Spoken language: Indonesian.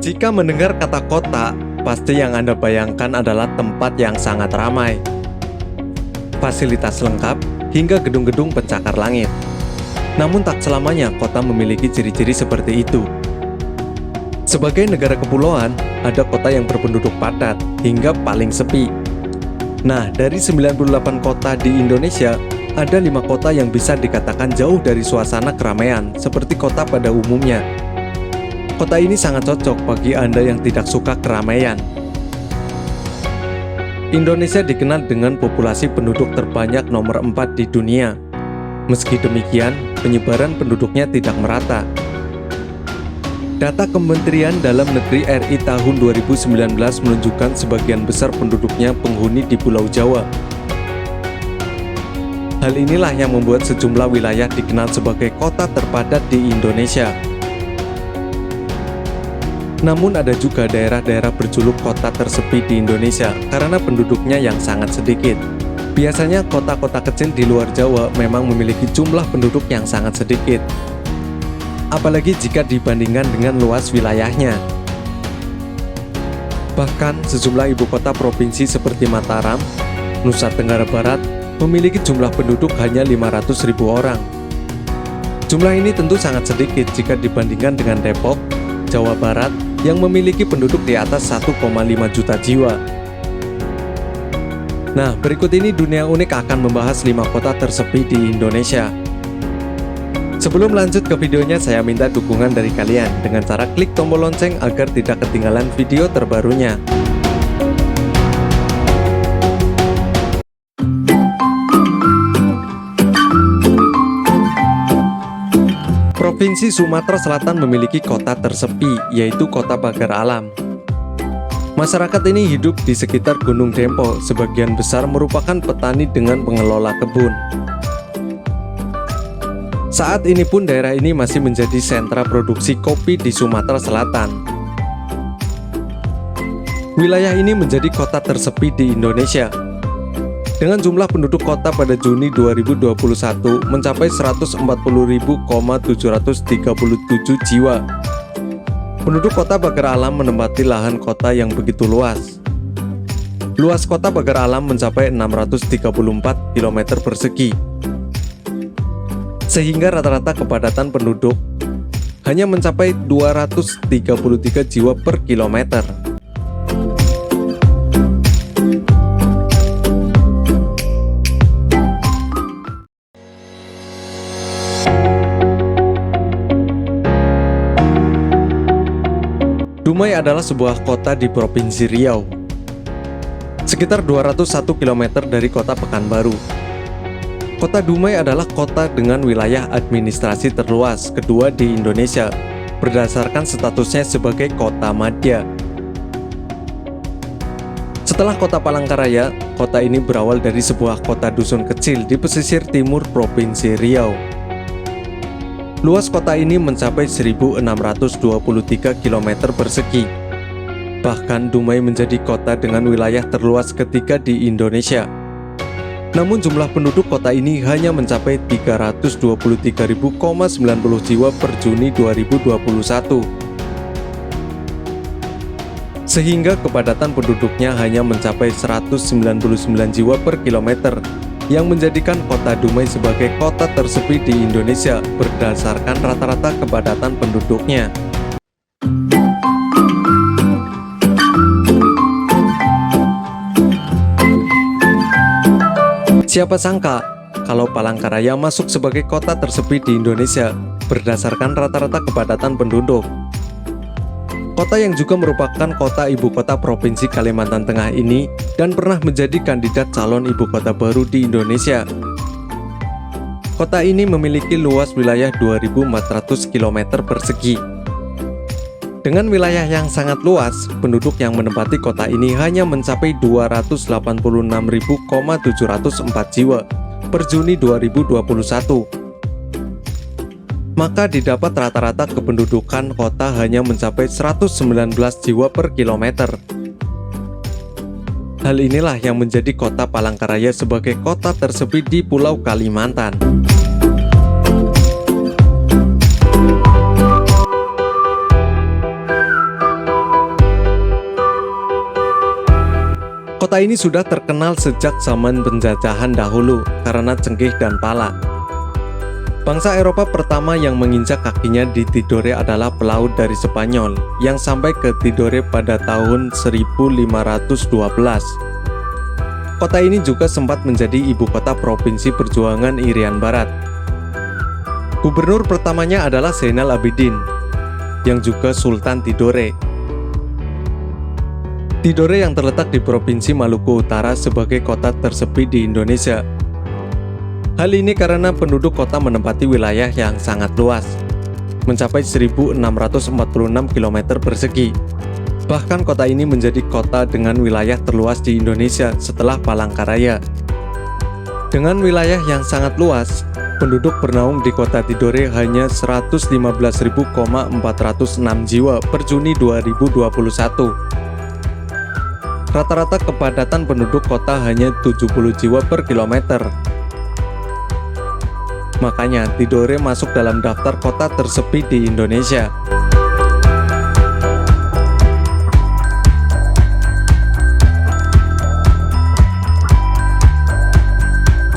Jika mendengar kata kota, pasti yang Anda bayangkan adalah tempat yang sangat ramai, fasilitas lengkap, hingga gedung-gedung pencakar langit. Namun tak selamanya kota memiliki ciri-ciri seperti itu. Sebagai negara kepulauan, ada kota yang berpenduduk padat hingga paling sepi. Nah, dari 98 kota di Indonesia, ada 5 kota yang bisa dikatakan jauh dari suasana keramaian seperti kota pada umumnya. Kota ini sangat cocok bagi Anda yang tidak suka keramaian. Indonesia dikenal dengan populasi penduduk terbanyak nomor 4 di dunia. Meski demikian, penyebaran penduduknya tidak merata. Data Kementerian Dalam Negeri RI tahun 2019 menunjukkan sebagian besar penduduknya penghuni di Pulau Jawa. Hal inilah yang membuat sejumlah wilayah dikenal sebagai kota terpadat di Indonesia. Namun ada juga daerah-daerah berjuluk kota tersepi di Indonesia karena penduduknya yang sangat sedikit. Biasanya kota-kota kecil di luar Jawa memang memiliki jumlah penduduk yang sangat sedikit, apalagi jika dibandingkan dengan luas wilayahnya. Bahkan sejumlah ibu kota provinsi seperti Mataram, Nusa Tenggara Barat memiliki jumlah penduduk hanya 500.000 orang. Jumlah ini tentu sangat sedikit jika dibandingkan dengan Depok, Jawa Barat yang memiliki penduduk di atas 1,5 juta jiwa. Nah, berikut ini Dunia Unik akan membahas 5 kota tersepi di Indonesia. Sebelum lanjut ke videonya, saya minta dukungan dari kalian dengan cara klik tombol lonceng agar tidak ketinggalan video terbarunya. Provinsi Sumatera Selatan memiliki kota tersepi, yaitu Kota Pagar Alam. Masyarakat ini hidup di sekitar Gunung Dempo, sebagian besar merupakan petani dengan pengelola kebun. Saat ini pun daerah ini masih menjadi sentra produksi kopi di Sumatera Selatan. Wilayah ini menjadi kota tersepi di Indonesia. Dengan jumlah penduduk kota pada Juni 2021 mencapai 140.737 jiwa. Penduduk kota Pagar Alam menempati lahan kota yang begitu luas. Luas kota Pagar Alam mencapai 634 km persegi. Sehingga rata-rata kepadatan penduduk hanya mencapai 233 jiwa per kilometer. Dumai adalah sebuah kota di Provinsi Riau, sekitar 201 km dari kota Pekanbaru. Kota Dumai adalah kota dengan wilayah administrasi terluas kedua di Indonesia, berdasarkan statusnya sebagai kota madya. Setelah kota Palangkaraya, kota ini berawal dari sebuah kota dusun kecil di pesisir timur Provinsi Riau. Luas kota ini mencapai 1.623 km persegi. Bahkan Dumai menjadi kota dengan wilayah terluas ketiga di Indonesia. Namun jumlah penduduk kota ini hanya mencapai 323.090 jiwa per Juni 2021. Sehingga kepadatan penduduknya hanya mencapai 199 jiwa per kilometer, yang menjadikan kota Dumai sebagai kota tersepi di Indonesia berdasarkan rata-rata kepadatan penduduknya. Siapa sangka kalau Palangkaraya masuk sebagai kota tersepi di Indonesia berdasarkan rata-rata kepadatan penduduk. Kota yang juga merupakan kota ibu kota Provinsi Kalimantan Tengah ini dan pernah menjadi kandidat calon ibu kota baru di Indonesia. Kota ini memiliki luas wilayah 2.400 km persegi. Dengan wilayah yang sangat luas, penduduk yang menempati kota ini hanya mencapai 286.704 jiwa per Juni 2021. Maka didapat rata-rata kependudukan kota hanya mencapai 119 jiwa per kilometer. Hal inilah yang menjadi kota Palangkaraya sebagai kota tersepi di Pulau Kalimantan. Kota ini sudah terkenal sejak zaman penjajahan dahulu karena cengkeh dan pala. Bangsa Eropa pertama yang menginjak kakinya di Tidore adalah pelaut dari Spanyol yang sampai ke Tidore pada tahun 1512. Kota ini juga sempat menjadi ibu kota provinsi perjuangan Irian Barat. Gubernur pertamanya adalah Zainal Abidin, yang juga Sultan Tidore. Tidore yang terletak di Provinsi Maluku Utara sebagai kota tersepi di Indonesia. Hal ini karena penduduk kota menempati wilayah yang sangat luas, mencapai 1.646 km persegi. Bahkan kota ini menjadi kota dengan wilayah terluas di Indonesia setelah Palangkaraya. Dengan wilayah yang sangat luas, penduduk bernaung di kota Tidore hanya 115.406 jiwa per Juni 2021. Rata-rata kepadatan penduduk kota hanya 70 jiwa per kilometer. Makanya Tidore masuk dalam daftar kota tersepi di Indonesia.